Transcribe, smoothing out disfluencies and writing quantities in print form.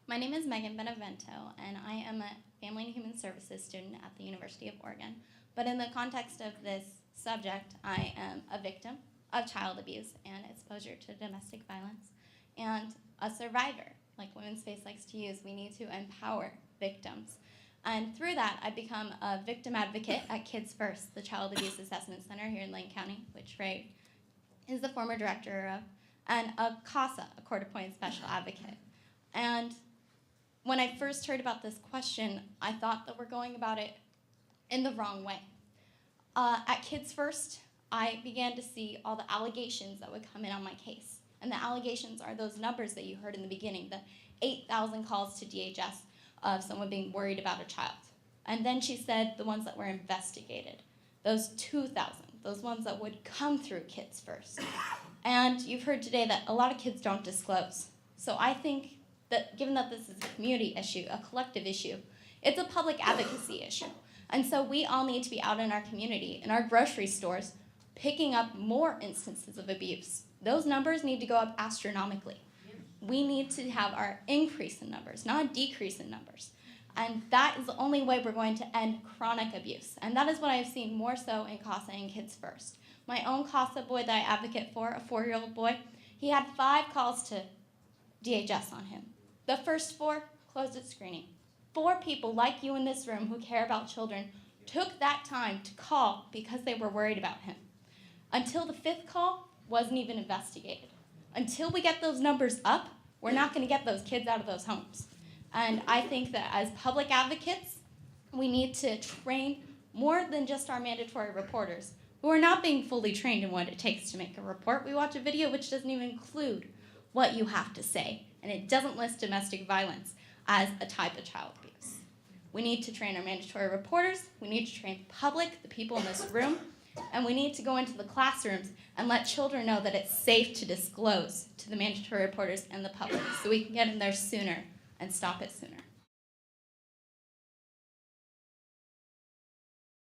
My name is Megan Benevento, and I am a Family and Human Services student at the University of Oregon. But in the context of this subject, I am a victim of child abuse and exposure to domestic violence, and a survivor. Like Women's Space likes to use, we need to empower victims. And through that, I've become a victim advocate at Kids First, the Child Abuse Assessment Center here in Lane County, which Ray is the former director of, and a CASA, a court-appointed special advocate. And when I first heard about this question, I thought that we're going about it in the wrong way. At Kids First, I began to see all the allegations that would come in on my case. And the allegations are those numbers that you heard in the beginning, the 8,000 calls to DHS of someone being worried about a child. And then she said the ones that were investigated, those 2,000, those ones that would come through Kids First. And you've heard today that a lot of kids don't disclose. So I think that given that this is a community issue, a collective issue, it's a public advocacy issue. And so we all need to be out in our community, in our grocery stores, picking up more instances of abuse. Those numbers need to go up astronomically. We need to have our increase in numbers, not a decrease in numbers. And that is the only way we're going to end chronic abuse. And that is what I've seen more so in CASA and Kids First. My own CASA boy that I advocate for, a 4-year-old boy, he had 5 calls to DHS on him. The first 4 closed at screening. 4 people like you in this room who care about children took that time to call because they were worried about him. Until the 5th call, wasn't even investigated. Until we get those numbers up, we're not going to get those kids out of those homes. And I think that as public advocates, we need to train more than just our mandatory reporters, who are not being fully trained in what it takes to make a report. We watch a video which doesn't even include what you have to say, and it doesn't list domestic violence as a type of child abuse. We need to train our mandatory reporters, we need to train the public, the people in this room, and we need to go into the classrooms and let children know that it's safe to disclose to the mandatory reporters and the public so we can get in there sooner and stop it sooner.